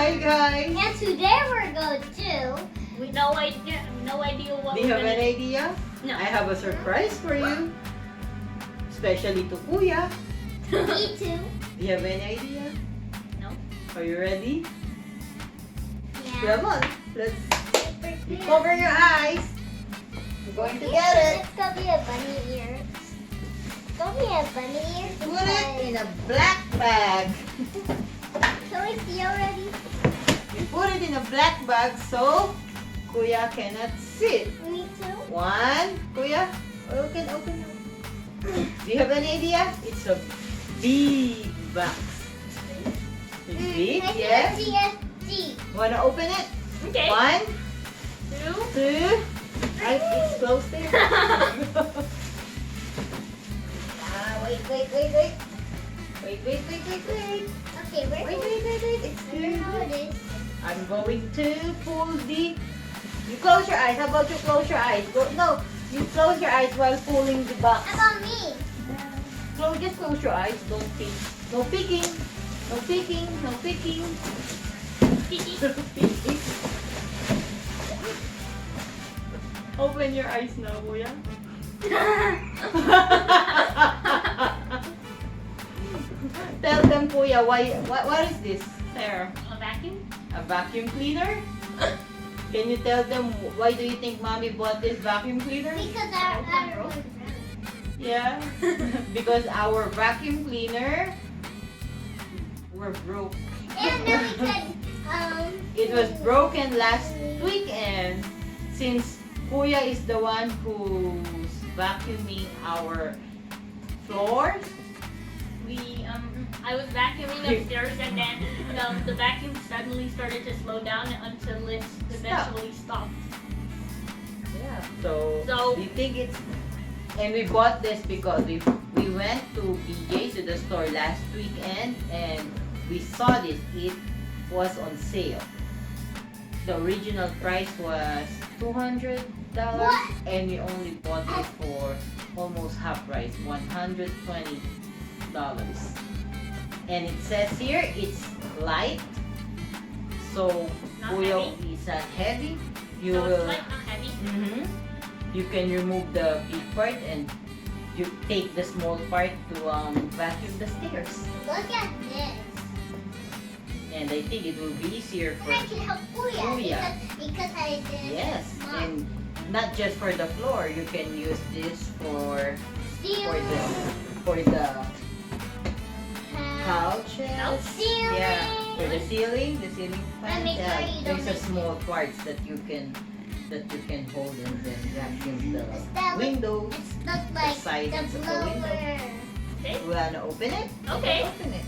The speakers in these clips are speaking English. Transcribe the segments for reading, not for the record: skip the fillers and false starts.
Hi guys. And today we're going to. We no idea what. Do you have an idea? No. I have a surprise for you. Especially to Kuya. Me too. Do you have any idea? No. Are you ready? Yeah. Come on. Let's cover your eyes. We're going to get it. It's gonna be a bunny ear. It's gonna be a bunny ear. Put it in a black bag. Can we see already? You put it in a black bag so Kuya cannot see it. Me too. One. Kuya, open. Do you have any idea? It's a big box. It's big, I yes. can see. Wanna open it? Okay. 1, 2. 2. Right, it's close there. Wait. Okay, we're Wait. It's I don't know how it good. is. I'm going to pull the... You close your eyes. How about you close your eyes? No, you close your eyes while pulling the box. How about me? Just close your eyes. Don't peek. No peeking. No peeking. No peeking. Open your eyes now, Kuya. Tell them, Kuya, what is this, Sarah? A vacuum? A vacuum cleaner? Can you tell them why do you think Mommy bought this vacuum cleaner? Because I Yeah, because our vacuum cleaner were broke. And then we said, It was broken last weekend since Kuya is the one who's vacuuming our floors. I was vacuuming upstairs and then the vacuum suddenly started to slow down until it eventually stopped. Yeah. So we think it's, and we bought this because we went to BJ's, to the store last weekend, and we saw this. It was on sale. The original price was $200, and we only bought it for almost half price, $120. And it says here it's light, so Not Kuya heavy. is not heavy. You So will. it's light, not heavy. You can remove the big part and you take the small part to vacuum the stairs. look at this. And I think it will be easier for. And I can help Kuya because I did. Yes, and not just for the floor. You can use this for the couches. Ceiling. Yeah, for the ceiling fan. make sure Yeah, you don't there's a make small parts that you can hold and then vacuum the windows. It's not like sides the of the blower. window. Okay. You wanna open it? Okay. Open it.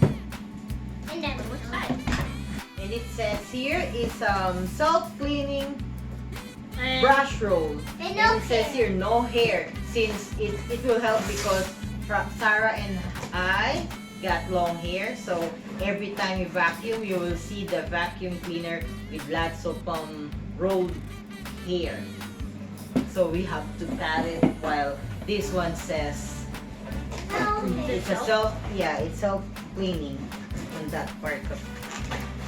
And then Which side? And it says here is self-cleaning And Brushroll. And And no it says hair. here no hair, since it will help because Sarah and I got long hair, so every time you vacuum you will see the vacuum cleaner with lots of rolled hair. So we have to cut it, while this one says it's it's self-cleaning on that part of.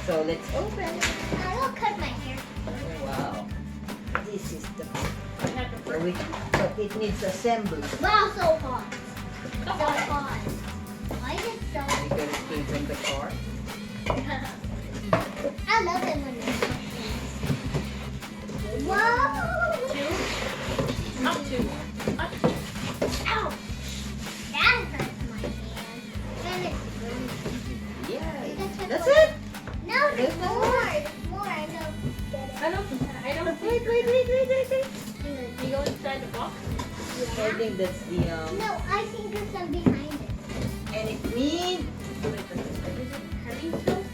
So let's open it. I will cut my hair. Oh, wow. This is the we have the first. but it needs assembly. Wow, so hot. So hot. Why is it so hot? Because it came from the car. I love it when it's hot. Whoa! 2. Up 2. Up. Ow! That hurts my hand. And it's burning. Yeah. That's That's what- it. No, there's more. There's more. I know. Get it. I don't Wait. You go inside the box. I think that's the No, I think there's some behind it. and it needs. Heavy still?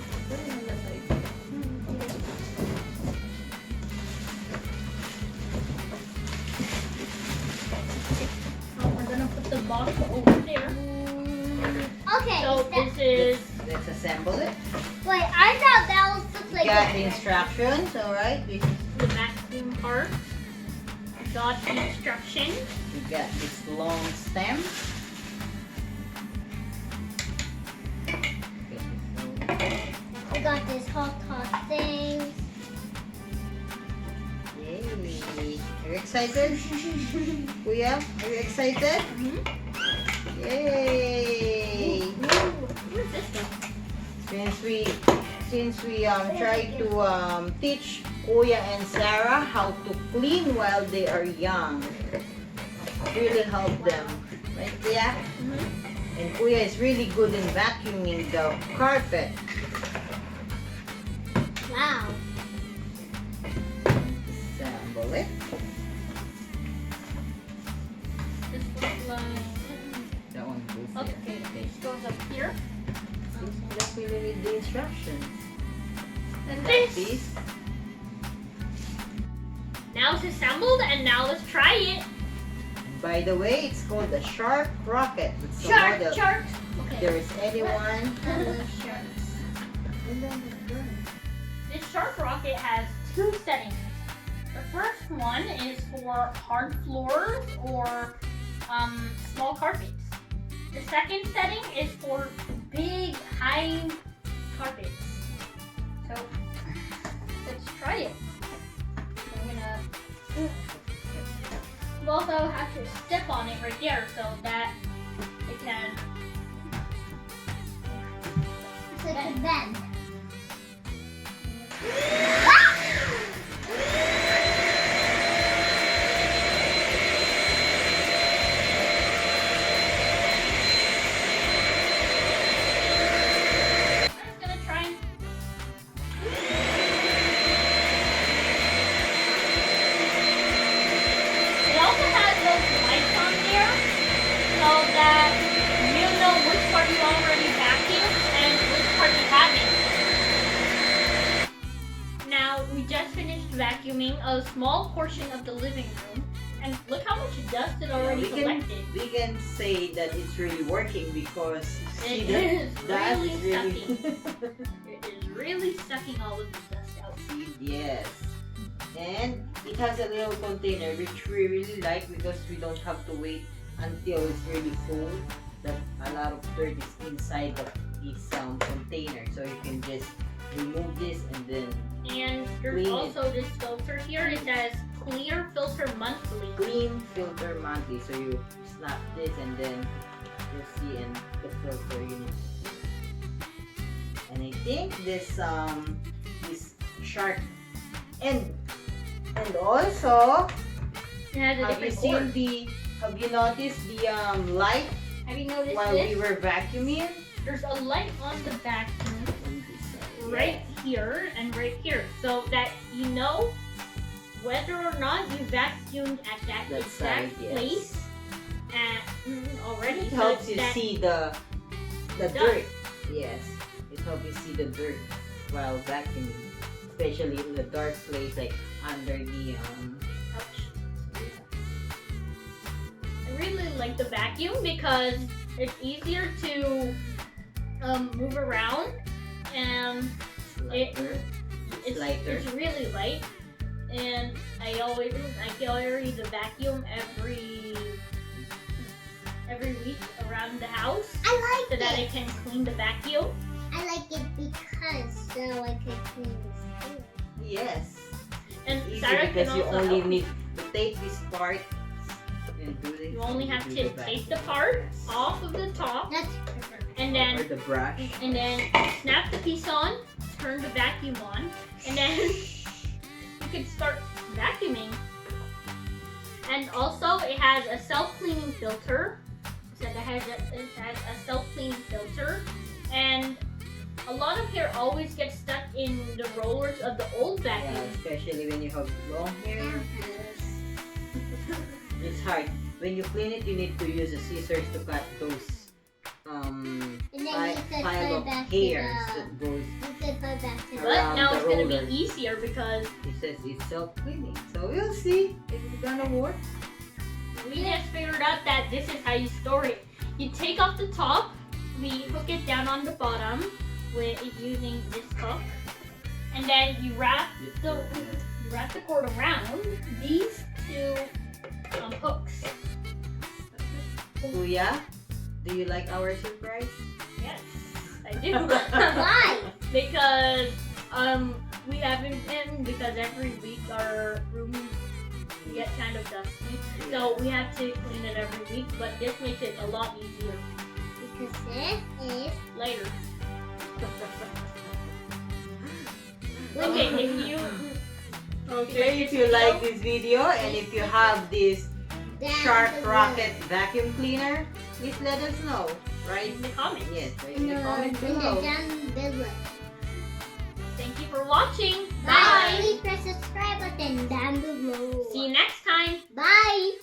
We're gonna put the box over there. Okay. So this is Let's assemble it. Wait, I thought that was just You like got the instructions, all right. This is, the vacuum part. Got the instructions. you got this long stem. I got this hot excited? Kuya, are you excited? Yay! Where's this thing? Since we try to teach Kuya and Sarah how to clean while they are young, really help them, right, Kuya? And Kuya is really good in vacuuming the carpet. Wow. Assemble it. This looks like. That one goes Okay, this goes up here. Let's really read the instructions. And Like this. this. Now it's assembled, and now let's try it. By the way, it's called the Shark Rocket. It's the Shark, model. shark. If Okay. there is anyone. Sharks. This shark rocket has 2 settings. The first one is for hard floors or small carpets. The second setting is for big, high carpets. So let's try it. I'm gonna. You also have to step on it right there so that it can. So it's a bend. I'm just gonna try and. It also has those lights on there so that you know which part you already vacuumed and which part you haven't. Now we just finished vacuuming a small portion of the living room, and look how much dust it already collected. We can say that it's really working because see It that is that really is really It is really sucking all of the dust out. yes. And it has a little container which we really like because we don't have to wait until it's really full. That a lot of dirt is inside of this container, so you can just remove this and then And there's Clean it. also this filter here. It says clear filter monthly. clean filter monthly. So you snap this and then you'll see in the filter unit. And I think this shark and also It has a have you different seen cord. have you noticed the light Have you noticed while this? we were vacuuming? There's a light on the vacuum right here and right here, so that you know whether or not you vacuumed at that That exact side, yes. place already. It helps you that see the dust. dirt. Yes, it helps you see the dirt while vacuuming, especially in the dark place like under the Ouch. I really like the vacuum because it's easier to move around, and lighter. It's lighter. it's really light. And I carry the vacuum every week around the house I like so that I it. can clean the vacuum. I like it because so I could clean this too. Yes. And Easy Sarah can because you also only help. need to take this part and do this. You only have do to the take vacuum. the part off of the top, That's and or then the brush. snap the piece on, turn the vacuum on, and then you can start vacuuming. And also, it has a self-cleaning filter. So it has a self-cleaning filter, and a lot of hair always gets stuck in the rollers of the old Yeah, vacuum. especially when you have long hair. It's hard. When you clean it, you need to use a scissors to cut those and then you could pile put of back hairs to that goes. the, you could put back to But the, around now the it's gonna roller. be easier because It says it's self-cleaning. So we'll see if it's gonna work. we just figured out that this is how you store it. You take off the top, we hook it down on the bottom with using this hook, and then you wrap the cord around these 2 hooks. Kuya, do you like our surprise? Yes, I do. why? Because we haven't been, because every week our room get kind of dusty. So we have to clean it every week, but this makes it a lot easier Because this is later. Okay, Okay, if you like this video and if you have this Shark Rocket vacuum cleaner, please let us know, right? in the comments. Yes, in the comments below. down below. Thank you for watching. Bye. Please press the subscribe button down below. See you next time. Bye.